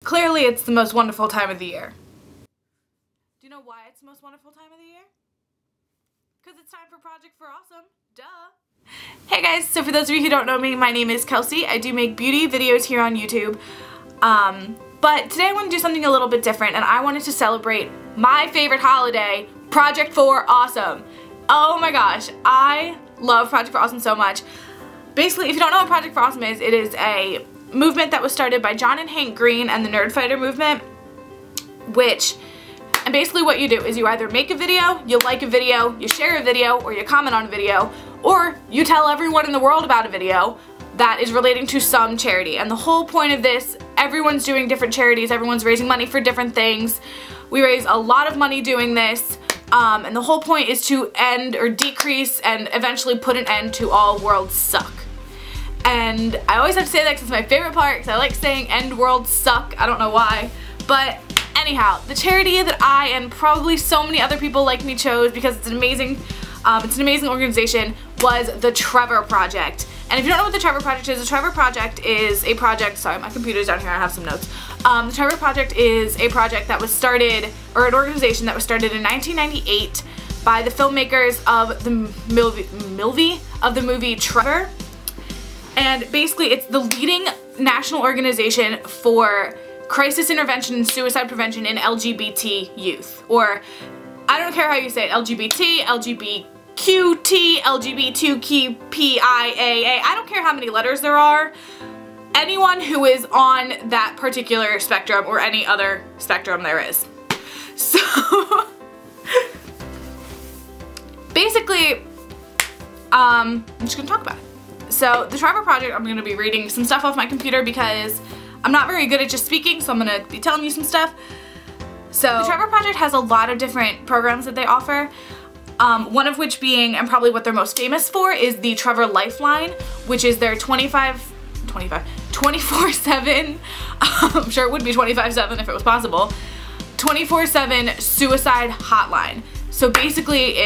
Clearly it's the most wonderful time of the year. Do you know why it's the most wonderful time of the year? Because it's time for Project for Awesome. Duh. Hey guys, so for those of you who don't know me, my name is Kelsey. I do make beauty videos here on YouTube. But today I want to do something a little bit different, and I wanted to celebrate my favorite holiday, Project for Awesome. Oh my gosh, I love Project for Awesome so much. Basically, if you don't know what Project for Awesome is, it is a movement that was started by John and Hank Green and the Nerdfighter movement, and basically what you do is you either make a video, you like a video, you share a video, or you comment on a video, or you tell everyone in the world about a video that is relating to some charity. And the whole point of this, everyone's doing different charities, everyone's raising money for different things. We raise a lot of money doing this, and the whole point is to end or decrease and eventually put an end to all worlds suck. And I always have to say that because it's my favorite part, because I like saying end worlds suck. I don't know why. But anyhow, the charity that I and probably so many other people like me chose, because it's an amazing organization, was the Trevor Project. And if you don't know what the Trevor Project is a project, sorry, my computer's down here, I have some notes. The Trevor Project is a project that was started, or an organization that was started in 1998 by the filmmakers of the movie Trevor. And basically it's the leading national organization for crisis intervention and suicide prevention in LGBT youth. Or, I don't care how you say it, LGBT, LGBTQT, LGBTQPIAA, I don't care how many letters there are. Anyone who is on that particular spectrum, or any other spectrum there is. So, basically, I'm just gonna talk about it. So, the Trevor Project, I'm gonna be reading some stuff off my computer because I'm not very good at just speaking, so I'm gonna be telling you some stuff. So, the Trevor Project has a lot of different programs that they offer. One of which being, and probably what they're most famous for, is the Trevor Lifeline, which is their 24/7, I'm sure it would be 25/7 if it was possible, 24/7 suicide hotline. So basically,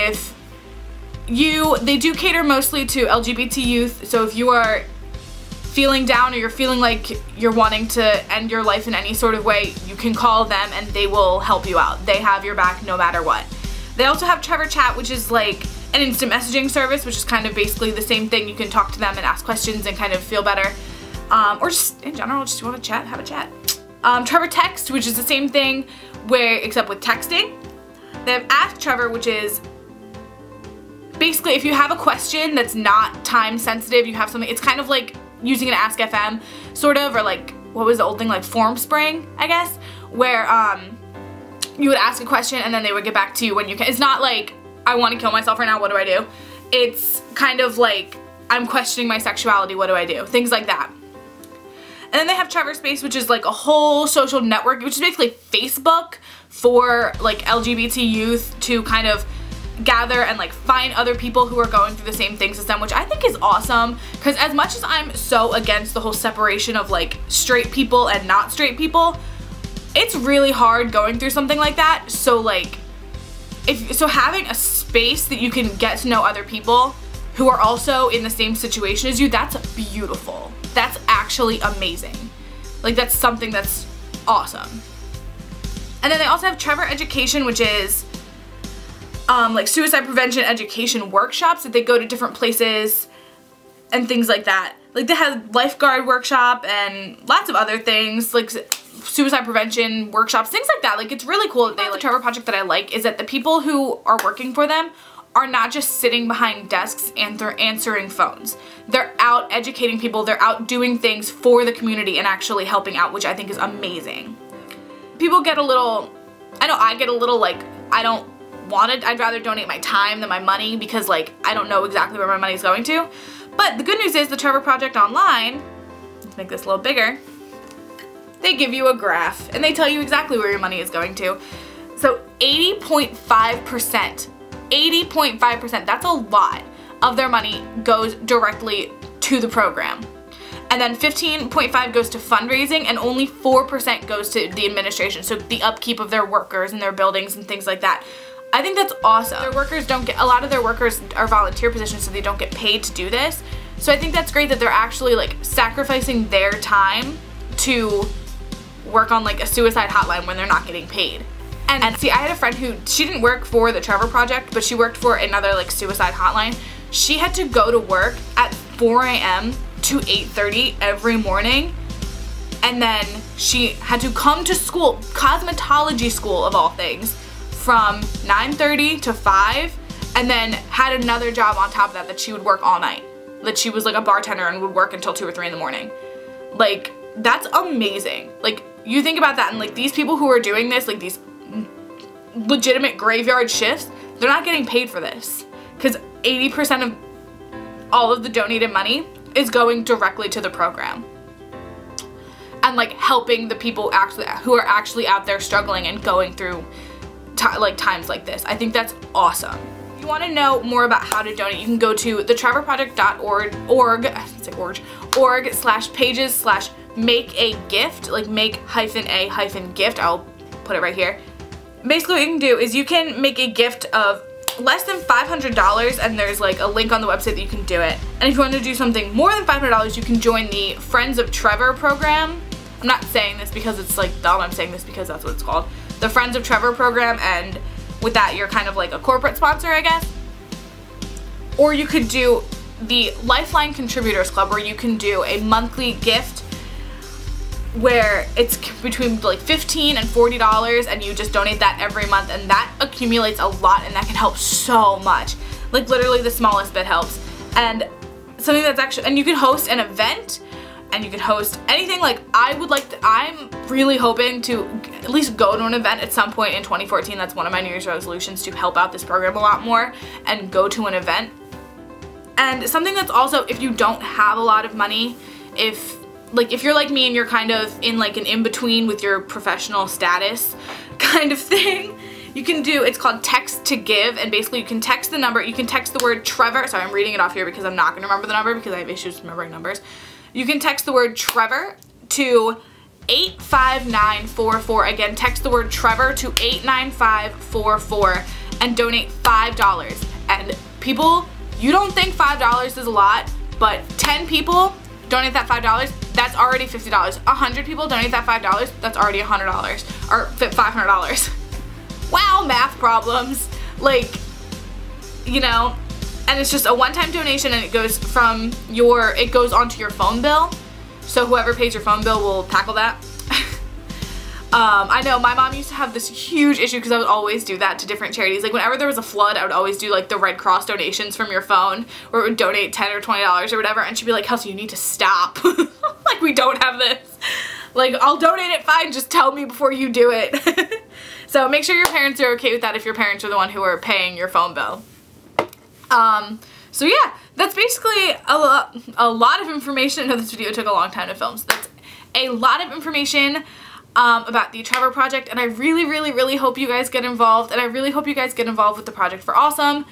they do cater mostly to LGBT youth, so if you are feeling down or you're feeling like you're wanting to end your life in any sort of way, you can call them and they will help you out. They have your back no matter what. They also have Trevor Chat, which is like an instant messaging service, which is kind of basically the same thing. You can talk to them and ask questions and kind of feel better. Or just in general, just want to chat, have a chat. Trevor Text, which is the same thing, except with texting. They have Ask Trevor, which is basically if you have a question that's not time sensitive, you have something, it's kind of like using an Ask FM, sort of, or like, what was the old thing, like Form Spring, I guess, where, you would ask a question and then they would get back to you when you can. It's not like, I want to kill myself right now, what do I do? It's kind of like, I'm questioning my sexuality, what do I do? Things like that. And then they have Trevor Space, which is like a whole social network, which is basically Facebook for like LGBT youth to kind of gather and like find other people who are going through the same things as them, which I think is awesome, because as much as I'm so against the whole separation of like straight people and not straight people, it's really hard going through something like that. So like, having a space that you can get to know other people who are also in the same situation as you, that's beautiful. That's actually amazing. Like, that's something that's awesome. And then they also have Trevor Education, which is like suicide prevention education workshops that they go to different places and things like that. Like, they have lifeguard workshop and lots of other things, like suicide prevention workshops, things like that. Like, it's really cool that they like the Trevor Project. That I like is that the people who are working for them are not just sitting behind desks and they're answering phones. They're out educating people, they're out doing things for the community and actually helping out, which I think is amazing. People get a little, I know I get a little like, I don't want it, I'd rather donate my time than my money, because like, I don't know exactly where my money's going to. But the good news is the Trevor Project online, let's make this a little bigger, they give you a graph and they tell you exactly where your money is going to. So 80.5%, 80.5%, that's a lot of their money goes directly to the program. And then 15.5 goes to fundraising, and only 4% goes to the administration, so the upkeep of their workers and their buildings and things like that. I think that's awesome. Their workers don't get, a lot of their workers are volunteer positions, so they don't get paid to do this. So I think that's great that they're actually like sacrificing their time to work on like a suicide hotline when they're not getting paid. And see, I had a friend who, she didn't work for the Trevor Project, but she worked for another like suicide hotline. She had to go to work at 4 a.m. to 8:30 every morning, and then she had to come to school, cosmetology school of all things, from 9:30 to 5, and then had another job on top of that she would work all night. That she was like a bartender and would work until 2 or 3 in the morning. Like, that's amazing. Like, you think about that, and like these people who are doing this, like these legitimate graveyard shifts, they're not getting paid for this, because 80% of all of the donated money is going directly to the program and like helping the people who are actually out there struggling and going through times like this. I think that's awesome. If you want to know more about how to donate, you can go to thetrevorproject.org/pages/make-a-gift, like make-a-gift. I'll put it right here. Basically what you can do is you can make a gift of less than $500, and there's like a link on the website that you can do it. And if you want to do something more than $500, you can join the Friends of Trevor program. I'm not saying this because it's like dumb, I'm saying this because that's what it's called. The Friends of Trevor program, and with that you're kind of like a corporate sponsor, I guess. Or you could do the Lifeline Contributors Club, where you can do a monthly gift where it's between like $15 and $40, and you just donate that every month, and that accumulates a lot, and that can help so much. Like literally the smallest bit helps. And something that's actually, and you can host an event, and you can host anything. Like I'm really hoping to at least go to an event at some point in 2014. That's one of my New Year's resolutions, to help out this program a lot more and go to an event. And something that's also, if you don't have a lot of money, if you're like me and you're kind of in like an in-between with your professional status kind of thing, you can do, it's called text to give, and basically you can text the number, you can text the word Trevor, sorry I'm reading it off here because I'm not going to remember the number because I have issues remembering numbers. You can text the word Trevor to 85944, again text the word Trevor to 89544 and donate $5. And people, you don't think $5 is a lot, but 10 people donate that $5, that's already $50. 100 people donate that $5, that's already $100 or $500. Wow, math problems. Like, you know, and it's just a one-time donation, and it goes onto your phone bill. So whoever pays your phone bill will tackle that. I know my mom used to have this huge issue because I would always do that to different charities. Like whenever there was a flood, I would always do like the Red Cross donations from your phone, where it would donate $10 or $20 or whatever, and she'd be like, Kelsey, you need to stop. Like, we don't have this. Like, I'll donate it, fine, just tell me before you do it. So make sure your parents are okay with that if your parents are the one who are paying your phone bill. So yeah, that's basically a lot of information. I know this video took a long time to film, so that's a lot of information about the Trevor Project, and I really, really, really hope you guys get involved, and I really hope you guys get involved with the Project for Awesome.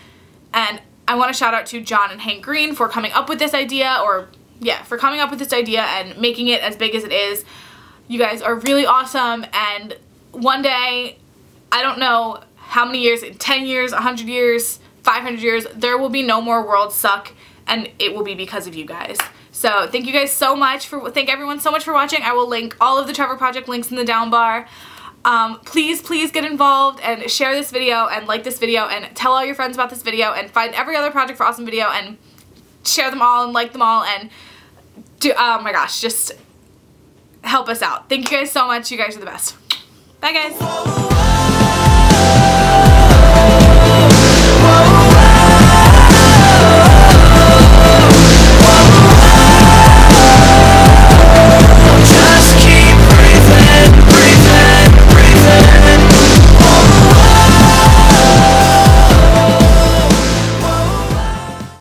And I want to shout out to John and Hank Green for coming up with this idea, for coming up with this idea and making it as big as it is. You guys are really awesome, and one day, I don't know how many years, 10 years, 100 years, 500 years, there will be no more World Suck, and it will be because of you guys. So thank you guys so much thank everyone so much for watching. I will link all of the Trevor Project links in the down bar. Please get involved and share this video and like this video and tell all your friends about this video, and find every other Project for Awesome video and share them all and like them all, and oh my gosh, just help us out. Thank you guys so much. You guys are the best. Bye guys.